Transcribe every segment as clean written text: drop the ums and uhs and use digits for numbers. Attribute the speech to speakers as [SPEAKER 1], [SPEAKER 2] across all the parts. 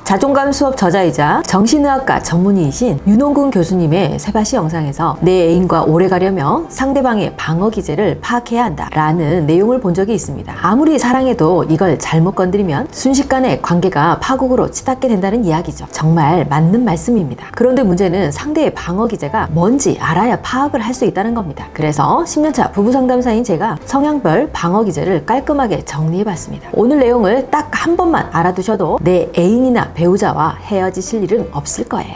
[SPEAKER 1] 자존감 수업 저자이자 정신의학과 전문의이신 윤홍근 교수님의 세바시 영상에서 내 애인과 오래 가려면 상대방의 방어 기제를 파악해야 한다 라는 내용을 본 적이 있습니다. 아무리 사랑해도 이걸 잘못 건드리면 순식간에 관계가 파국으로 치닫게 된다는 이야기죠. 정말 맞는 말씀입니다. 그런데 문제는 상대의 방어 기제가 뭔지 알아야 파악을 할 수 있다는 겁니다. 그래서 10년차 부부상담사인 제가 성향별 방어 기제를 깔끔하게 정리해봤습니다. 오늘 내용을 딱 한 번만 알아두셔도 내 애인이나 배우자와 헤어지실 일은 없을 거예요.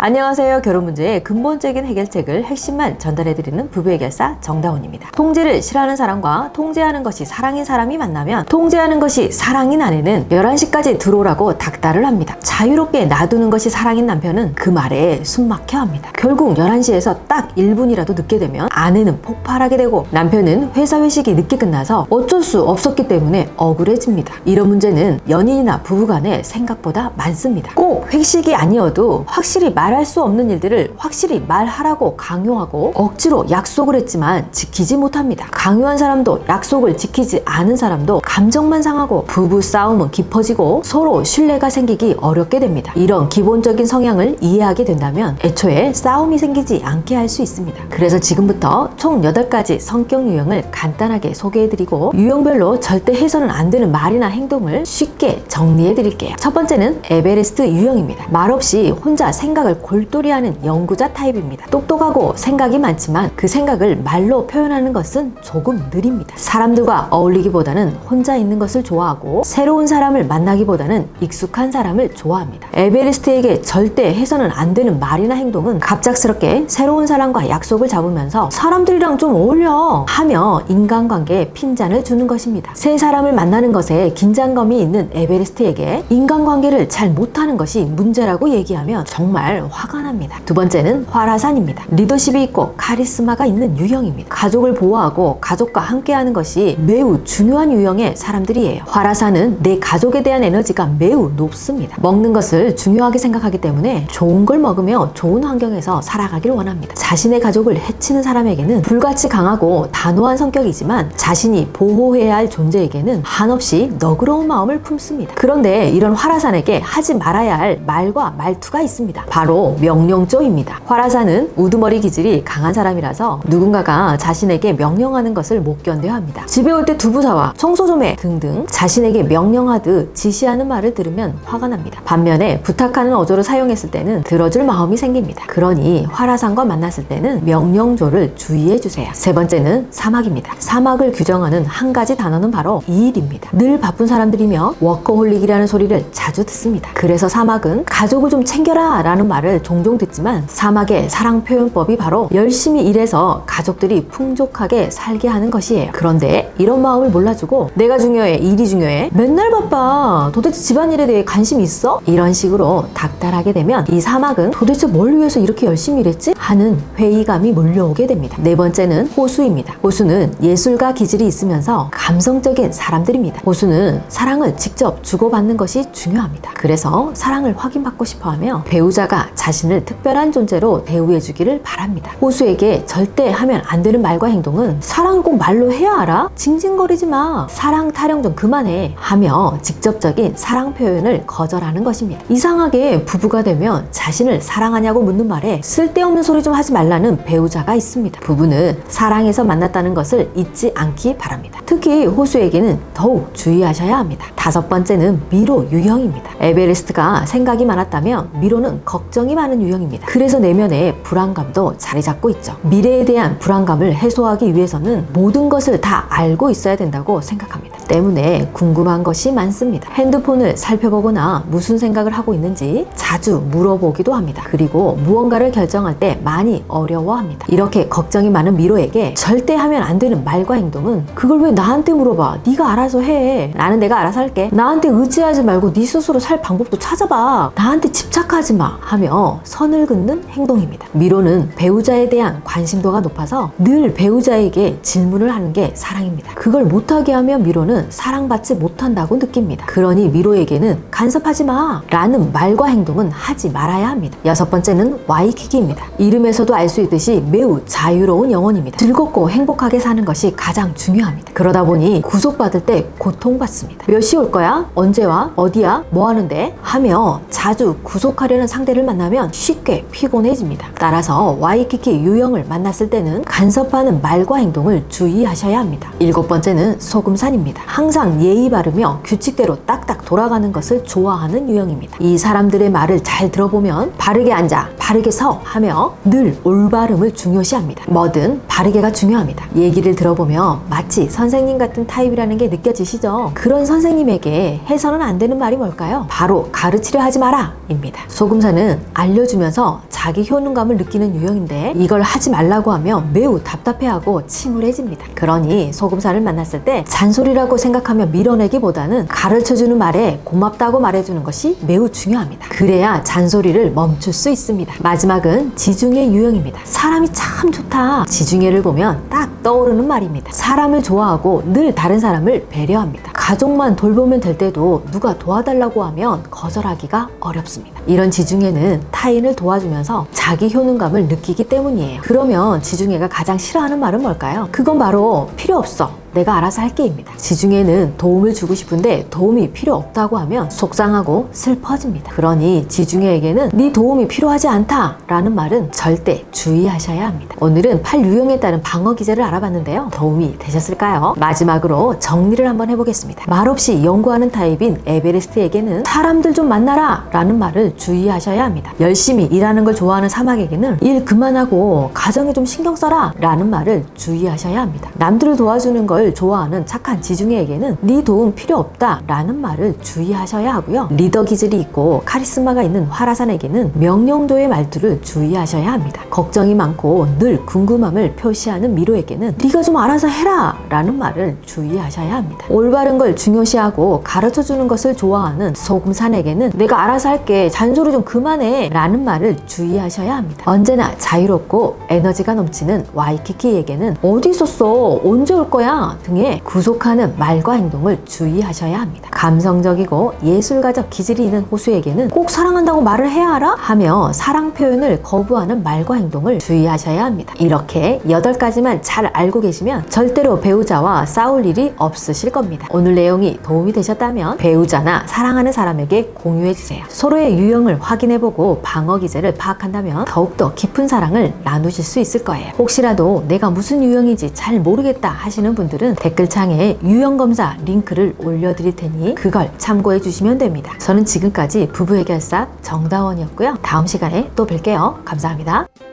[SPEAKER 1] 안녕하세요. 결혼 문제의 근본적인 해결책을 핵심만 전달해드리는 부부해결사 정다운입니다. 통제를 싫어하는 사람과 통제하는 것이 사랑인 사람이 만나면 통제하는 것이 사랑인 아내는 11시까지 들어오라고 닥달을 합니다. 자유롭게 놔두는 것이 사랑인 남편은 그 말에 숨막혀 합니다. 결국 11시에서 딱 1분이라도 늦게 되면 아내는 폭발하게 되고 남편은 회사 회식이 늦게 끝나서 어쩔 수 없었기 때문에 억울해집니다. 이런 문제는 연인이나 부부간에 생각보다 많습니다. 꼭 회식이 아니어도 확실히 말할 수 없는 일들을 확실히 말하라고 강요하고 억지로 약속을 했지만 지키지 못합니다. 강요한 사람도 약속을 지키지 않은 사람도 감정만 상하고 부부 싸움은 깊어지고 서로 신뢰가 생기기 어렵게 됩니다. 이런 기본적인 성향을 이해하게 된다면 애초에 싸움이 생기지 않게 할 수 있습니다. 그래서 지금부터 총 8가지 성격 유형을 간단하게 소개해드리고 유형별로 절대 해서는 안 되는 말이나 행동을 쉽게 정리해드릴게요. 첫 번째는 에베레스트 유형입니다. 말없이 혼자 생각을 골똘히 하는 연구자 타입입니다. 똑똑하고 생각이 많지만 그 생각을 말로 표현하는 것은 조금 느립니다. 사람들과 어울리기보다는 혼자 있는 것을 좋아하고 새로운 사람을 만나기보다는 익숙한 사람을 좋아합니다. 에베레스트에게 절대 해서는 안 되는 말이나 행동은 갑작스럽게 새로운 사람과 약속을 잡으면서 사람들이랑 좀 어울려 하며 인간관계에 핀잔을 주는 것입니다. 새 사람을 만나는 것에 긴장감이 있는 에베레스트에게 인간관계를 잘 못하는 것이 문제라고 얘기하면 정말 화가 납니다. 두 번째는 화라산입니다. 리더십이 있고 카리스마가 있는 유형입니다. 가족을 보호하고 가족과 함께하는 것이 매우 중요한 유형의 사람들이에요. 화라산은 내 가족에 대한 에너지가 매우 높습니다. 먹는 것을 중요하게 생각하기 때문에 좋은 걸 먹으며 좋은 환경에서 살아가길 원합니다. 자신의 가족을 해치는 사람에게는 불같이 강하고 단호한 성격이지만 자신이 보호해야 할 존재에게는 한없이 너그러운 마음을 품습니다. 그런데 이런 화라산에게 하지 말아야 할 말과 말투가 있습니다. 바로 명령조입니다. 화라산은 우두머리 기질이 강한 사람이라서 누군가가 자신에게 명령하는 것을 못 견뎌야 합니다. 집에 올 때 두부사와 청소 좀 해 등등 자신에게 명령하듯 지시하는 말을 들으면 화가 납니다. 반면에 부탁하는 어조를 사용했을 때는 들어줄 마음이 생깁니다. 그러니 화라산과 만났을 때는 명령조를 주의해주세요. 세 번째는 사막입니다. 사막을 규정하는 한 가지 단어는 바로 일입니다. 늘 바쁜 사람들이며 워커홀릭이라는 소리를 자주 듣습니다. 그래서 사막은 가족을 좀 챙겨라 라는 말을 종종 듣지만 사막의 사랑 표현법이 바로 열심히 일해서 가족들이 풍족하게 살게 하는 것이에요. 그런데 이런 마음을 몰라주고 내가 중요해, 일이 중요해, 맨날 바빠, 도대체 집안일에 대해 관심 있어? 이런 식으로 닥달하게 되면 이 사막은 도대체 뭘 위해서 이렇게 열심히 일했지? 하는 회의감이 몰려오게 됩니다. 네 번째는 호수입니다. 호수는 예술가 기질이 있으면서 감성적인 사람들입니다. 호수는 사랑을 직접 주고받는 것이 중요합니다. 그래서 사랑을 확인받고 싶어하며 배우자가 자신을 특별한 존재로 대우해주기를 바랍니다. 호수에게 절대 하면 안 되는 말과 행동은 사랑 꼭 말로 해야 알아? 징징거리지 마. 사랑 타령 좀 그만해. 하며 직접적인 사랑 표현을 거절하는 것입니다. 이상하게 부부가 되면 자신을 사랑하냐고 묻는 말에 쓸데없는 소리 좀 하지 말라는 배우자가 있습니다. 부부는 사랑해서 만났다는 것을 잊지 않기 바랍니다. 특히 호수에게는 더욱 주의하셔야 합니다. 다섯 번째는 미로 유형입니다. 에베레스트가 생각이 많았다면 미로는 걱정이 많은 유형입니다. 그래서 내면에 불안감도 자리 잡고 있죠. 미래에 대한 불안감을 해소하기 위해서는 모든 것을 다 알고 있어야 된다고 생각합니다. 때문에 궁금한 것이 많습니다. 핸드폰을 살펴보거나 무슨 생각을 하고 있는지 자주 물어보기도 합니다. 그리고 무언가를 결정할 때 많이 어려워합니다. 이렇게 걱정이 많은 미로에게 절대 하면 안 되는 말과 행동은 그걸 왜 나한테 물어봐? 네가 알아서 해. 나는 내가 알아서 할게. 나한테 의지하지 말고 네 스스로 살 방법도 찾아봐. 나한테 집착하지 마. 하며 선을 긋는 행동입니다. 미로는 배우자에 대한 관심도가 높아서 늘 배우자에게 질문을 하는 게 사랑입니다. 그걸 못하게 하면 미로는 자신은 사랑받지 못한다고 느낍니다. 그러니 미로에게는 간섭하지 마 라는 말과 행동은 하지 말아야 합니다. 6번째는 와이키키입니다. 이름에서도 알 수 있듯이 매우 자유로운 영혼입니다. 즐겁고 행복하게 사는 것이 가장 중요합니다. 그러다 보니 구속받을 때 고통받습니다. 몇 시 올 거야? 언제 와? 어디야? 뭐 하는데? 하며 자주 구속하려는 상대를 만나면 쉽게 피곤해집니다. 따라서 와이키키 유형을 만났을 때는 간섭하는 말과 행동을 주의하셔야 합니다. 7번째는 소금산입니다. 항상 예의 바르며 규칙대로 딱딱 돌아가는 것을 좋아하는 유형입니다. 이 사람들의 말을 잘 들어보면 바르게 앉아, 바르게 서 하며 늘 올바름을 중요시합니다. 뭐든 바르게가 중요합니다. 얘기를 들어보면 마치 선생님 같은 타입이라는 게 느껴지시죠? 그런 선생님에게 해서는 안 되는 말이 뭘까요? 바로 가르치려 하지 마라 입니다. 소금산은 알려주면서 자기 효능감을 느끼는 유형인데 이걸 하지 말라고 하면 매우 답답해하고 침울해집니다. 그러니 소금산을 만났을 때 잔소리라고 생각하며 밀어내기보다는 가르쳐주는 말에 고맙다고 말해주는 것이 매우 중요합니다. 그래야 잔소리를 멈출 수 있습니다. 마지막은 지중해 유형입니다. 사람이 참 좋다. 지중해를 보면 딱 떠오르는 말입니다. 사람을 좋아하고 늘 다른 사람을 배려합니다. 가족만 돌보면 될 때도 누가 도와달라고 하면 거절하기가 어렵습니다. 이런 지중해는 타인을 도와주면서 자기 효능감을 느끼기 때문이에요. 그러면 지중해가 가장 싫어하는 말은 뭘까요? 그건 바로 필요 없어. 내가 알아서 할게입니다. 지중해는 도움을 주고 싶은데 도움이 필요 없다고 하면 속상하고 슬퍼집니다. 그러니 지중해에게는 네 도움이 필요하지 않다 라는 말은 절대 주의하셔야 합니다. 오늘은 8유형에 따른 방어 기제를 알아봤는데요. 도움이 되셨을까요? 마지막으로 정리를 한번 해보겠습니다. 말없이 연구하는 타입인 에베레스트에게는 사람들 좀 만나라 라는 말을 주의하셔야 합니다. 열심히 일하는 걸 좋아하는 사막에게는 일 그만하고 가정에 좀 신경 써라 라는 말을 주의하셔야 합니다. 남들을 도와주는 걸 좋아하는 착한 지중해에게는 네 도움 필요 없다 라는 말을 주의하셔야 하고요. 리더 기질이 있고 카리스마가 있는 화라산에게는 명령도의 말투를 주의하셔야 합니다. 걱정이 많고 늘 궁금함을 표시하는 미로에게는 네가 좀 알아서 해라 라는 말을 주의하셔야 합니다. 올바른 걸 중요시하고 가르쳐주는 것을 좋아하는 소금산에게는 내가 알아서 할게, 잔소리 좀 그만해 라는 말을 주의하셔야 합니다. 언제나 자유롭고 에너지가 넘치는 와이키키에게는 어디 있었어? 언제 올 거야? 등의 구속하는 말과 행동을 주의하셔야 합니다. 감성적이고 예술가적 기질이 있는 호수에게는 꼭 사랑한다고 말을 해야 하라? 하며 사랑 표현을 거부하는 말과 행동을 주의하셔야 합니다. 이렇게 8가지만 잘 알고 계시면 절대로 배우자와 싸울 일이 없으실 겁니다. 오늘 내용이 도움이 되셨다면 배우자나 사랑하는 사람에게 공유해주세요. 서로의 유형을 확인해보고 방어 기제를 파악한다면 더욱더 깊은 사랑을 나누실 수 있을 거예요. 혹시라도 내가 무슨 유형인지 잘 모르겠다 하시는 분들은 댓글창에 유형 검사 링크를 올려드릴 테니 그걸 참고해 주시면 됩니다. 저는 지금까지 부부해결사 정다원이었고요. 다음 시간에 또 뵐게요. 감사합니다.